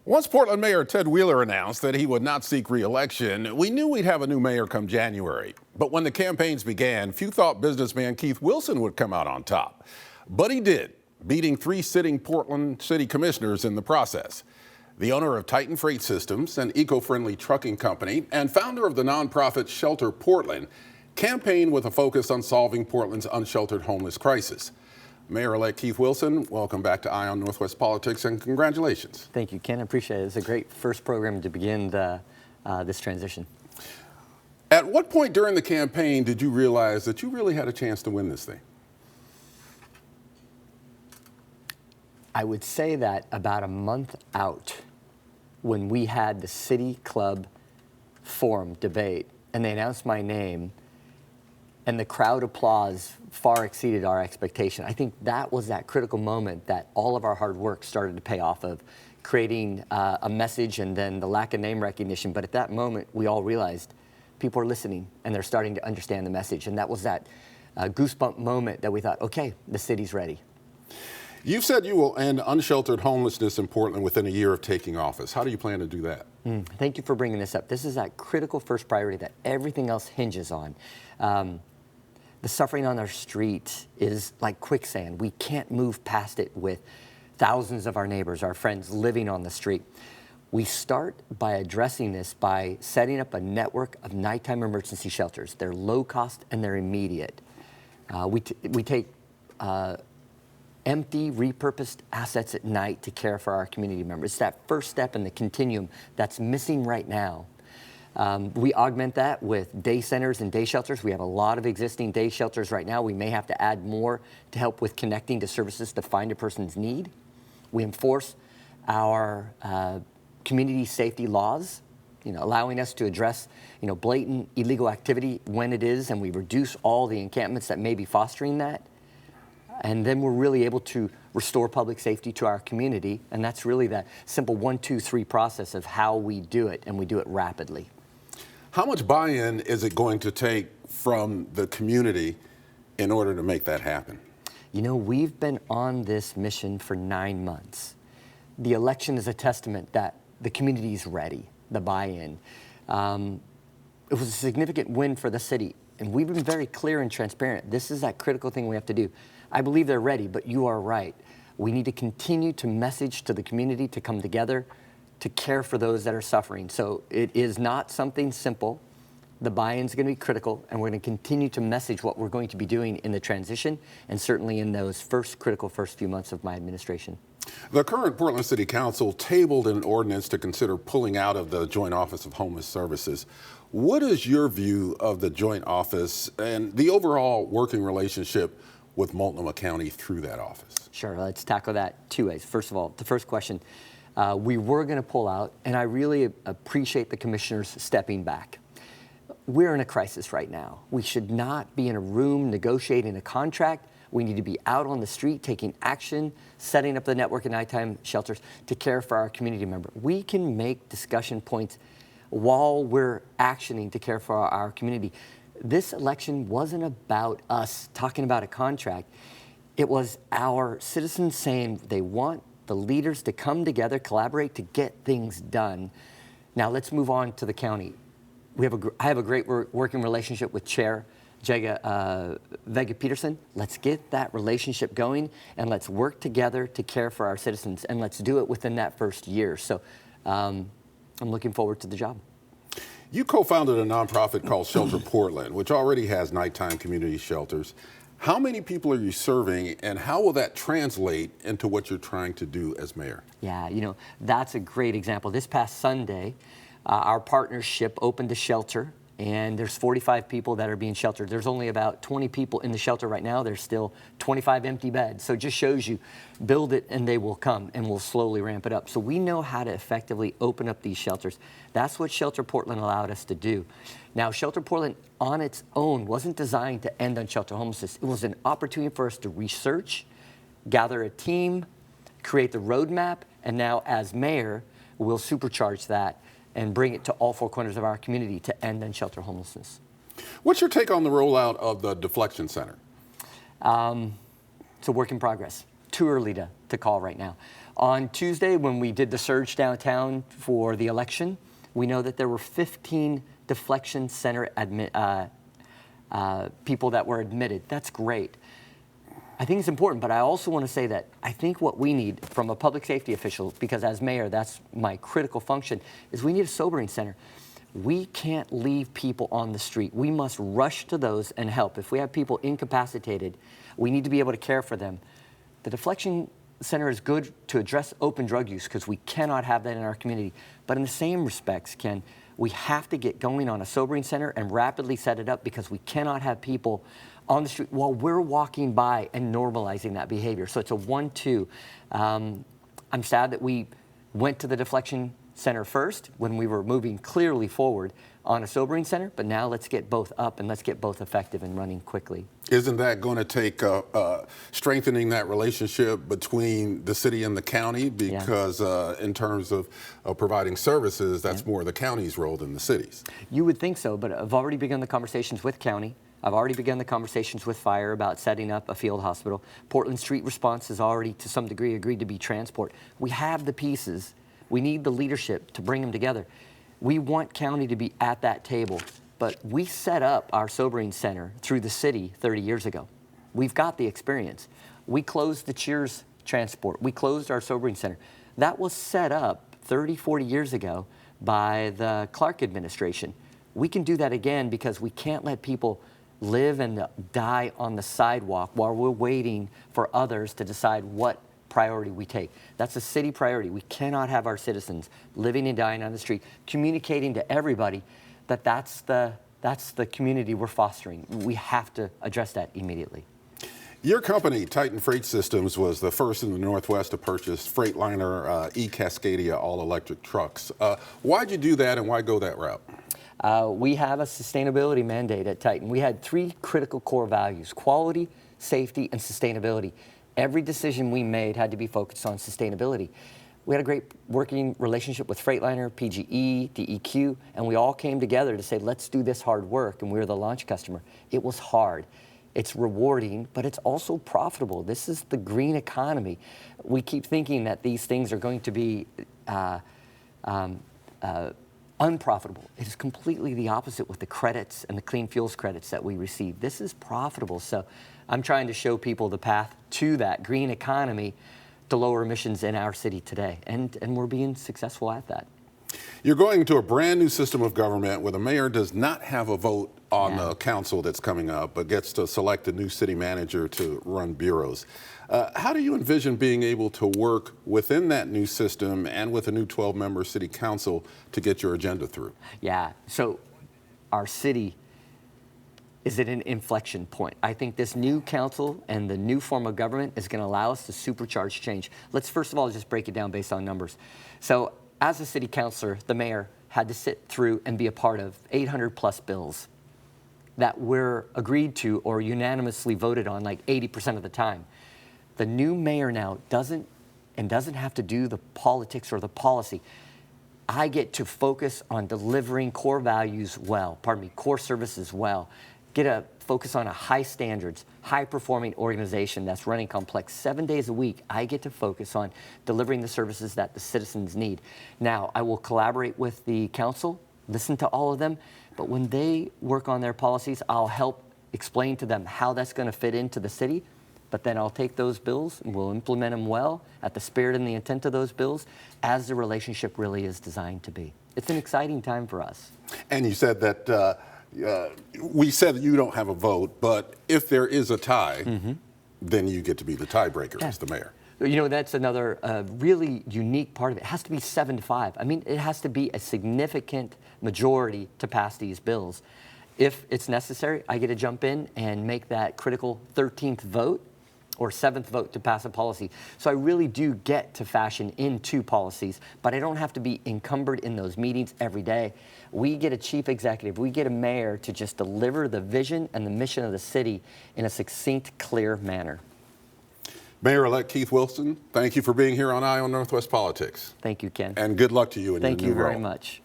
Once Portland Mayor Ted Wheeler announced that he would not seek re-election, we knew we'd have a new mayor come January. But when the campaigns began, few thought businessman Keith Wilson would come out on top. But he did, beating 3 sitting Portland City Commissioners in the process. The owner of Titan Freight Systems, an eco-friendly trucking company, and founder of the nonprofit Shelter Portland, campaigned with a focus on solving Portland's unsheltered homeless crisis. Mayor-elect Keith Wilson, welcome back to Eye on Northwest Politics, and congratulations. Thank you, Ken. I appreciate it. It's a great first program to begin this transition. At what point during the campaign did you realize that you really had a chance to win this thing? I would say that about a month out, when we had the City Club Forum debate, and they announced my name, and the crowd applause far exceeded our expectation. I think that was that critical moment that all of our hard work started to pay off of, creating a message and then the lack of name recognition. But at that moment, we all realized people are listening and they're starting to understand the message. And that was that goosebump moment that we thought, okay, the city's ready. You've said you will end unsheltered homelessness in Portland within a year of taking office. How do you plan to do that? Thank you for bringing this up. This is that critical first priority that everything else hinges on. The suffering on our street is like quicksand. We can't move past it with thousands of our neighbors, our friends living on the street. We start by addressing this by setting up a network of nighttime emergency shelters. They're low cost and they're immediate. We take empty, repurposed assets at night to care for our community members. It's that first step in the continuum that's missing right now. We augment that with day centers and day shelters. We have a lot of existing day shelters right now. We may have to add more to help with connecting to services to find a person's need. We enforce our community safety laws, allowing us to address, blatant illegal activity when it is, and we reduce all the encampments that may be fostering that. And then we're really able to restore public safety to our community, and that's really that simple 1, 2, 3 process of how we do it, and we do it rapidly. How much buy-in is it going to take from the community in order to make that happen? We've been on this mission for 9 months. The election is a testament that the community is ready, the buy-in. It was a significant win for the city, and we've been very clear and transparent. This is that critical thing we have to do. I believe they're ready, but you are right. We need to continue to message to the community to come together to care for those that are suffering. So it is not something simple. The buy-in is going to be critical, and we're going to continue to message what we're going to be doing in the transition and certainly in those critical first few months of my administration. The current Portland City Council tabled an ordinance to consider pulling out of the Joint Office of Homeless Services. What is your view of the Joint Office and the overall working relationship with Multnomah County through that office? Sure, let's tackle that 2 ways. First of all, the first question, we were going to pull out, and I really appreciate the commissioners stepping back. We're in a crisis right now. We should not be in a room negotiating a contract. We need to be out on the street taking action, setting up the network of nighttime shelters to care for our community member. We can make discussion points while we're actioning to care for our community. This election wasn't about us talking about a contract. It was our citizens saying they want the leaders to come together, collaborate to get things done. Now let's move on to the county. I have a great working relationship with Chair Vega Peterson. Let's get that relationship going and let's work together to care for our citizens, and let's do it within that first year. So I'm looking forward to the job. You co-founded a nonprofit called Shelter Portland, which already has nighttime community shelters. How many people are you serving, and how will that translate into what you're trying to do as mayor? Yeah, that's a great example. This past Sunday, our partnership opened a shelter, and there's 45 people that are being sheltered. There's only about 20 people in the shelter right now. There's still 25 empty beds. So it just shows you, build it and they will come, and we'll slowly ramp it up. So we know how to effectively open up these shelters. That's what Shelter Portland allowed us to do. Now, Shelter Portland on its own wasn't designed to end unsheltered homelessness. It was an opportunity for us to research, gather a team, create the roadmap, and now as mayor, we'll supercharge that and bring it to all 4 corners of our community to end unsheltered homelessness. What's your take on the rollout of the Deflection Center? It's a work in progress. Too early to call right now. On Tuesday, when we did the surge downtown for the election, we know that there were 15 Deflection Center people that were admitted. That's great. I think it's important, but I also want to say that I think what we need from a public safety official, because as mayor, that's my critical function, is we need a sobering center. We can't leave people on the street. We must rush to those and help. If we have people incapacitated, we need to be able to care for them. The Deflection Center is good to address open drug use because we cannot have that in our community. But in the same respects, Ken, we have to get going on a sobering center and rapidly set it up because we cannot have people on the street while we're walking by and normalizing that behavior. So it's a 1-2. I'm sad that we went to the Deflection Center first when we were moving clearly forward on a sobering center, but now let's get both up and let's get both effective and running quickly. Isn't that going to take strengthening that relationship between the city and the county? Because in terms of providing services, that's more the county's role than the city's. You would think so, but I've already begun the conversations with county. I've already begun the conversations with fire about setting up a field hospital. Portland Street Response has already, to some degree, agreed to be transport. We have the pieces. We need the leadership to bring them together. We want county to be at that table, but we set up our sobering center through the city 30 years ago. We've got the experience. We closed the Cheers transport. We closed our sobering center. That was set up 30, 40 years ago by the Clark administration. We can do that again because we can't let people live and die on the sidewalk while we're waiting for others to decide what priority we take. That's a city priority. We cannot have our citizens living and dying on the street, communicating to everybody that that's the community we're fostering. We have to address that immediately. Your company, Titan Freight Systems, was the first in the Northwest to purchase Freightliner e-Cascadia all-electric trucks. Why'd you do that and why go that route? We have a sustainability mandate at Titan. We had 3 critical core values: quality, safety, and sustainability. Every decision we made had to be focused on sustainability. We had a great working relationship with Freightliner, PGE, DEQ, and we all came together to say, let's do this hard work, and we were the launch customer. It was hard. It's rewarding, but it's also profitable. This is the green economy. We keep thinking that these things are going to be unprofitable. It is completely the opposite with the credits and the clean fuels credits that we receive. This is profitable. So I'm trying to show people the path to that green economy to lower emissions in our city today. And we're being successful at that. You're going to a brand new system of government where the mayor does not have a vote on the council that's coming up, but gets to select a new city manager to run bureaus. How do you envision being able to work within that new system and with a new 12-member city council to get your agenda through? Yeah, so our city is at an inflection point. I think this new council and the new form of government is going to allow us to supercharge change. Let's first of all just break it down based on numbers. So as a city councilor, the mayor had to sit through and be a part of 800 plus bills that were agreed to or unanimously voted on like 80% of the time. The new mayor now doesn't have to do the politics or the policy. I get to focus on delivering core values well, core services well. Get a focus on a high standards, high performing organization that's running complex 7 days a week. I get to focus on delivering the services that the citizens need. Now, I will collaborate with the council, listen to all of them, but when they work on their policies, I'll help explain to them how that's going to fit into the city. But then I'll take those bills and we'll implement them well at the spirit and the intent of those bills as the relationship really is designed to be. It's an exciting time for us. And you said that, we said that you don't have a vote, but if there is a tie, then you get to be the tiebreaker as the mayor. You know, that's another really unique part of it. It has to be 7-5. I mean, it has to be a significant majority to pass these bills. If it's necessary, I get to jump in and make that critical 13th vote or 7th vote to pass a policy. So I really do get to fashion into policies, but I don't have to be encumbered in those meetings every day. We get a chief executive, we get a mayor to just deliver the vision and the mission of the city in a succinct, clear manner. Mayor-elect Keith Wilson, thank you for being here on Eye on Northwest Politics. Thank you, Ken. And good luck to you in your new role. Thank you very much.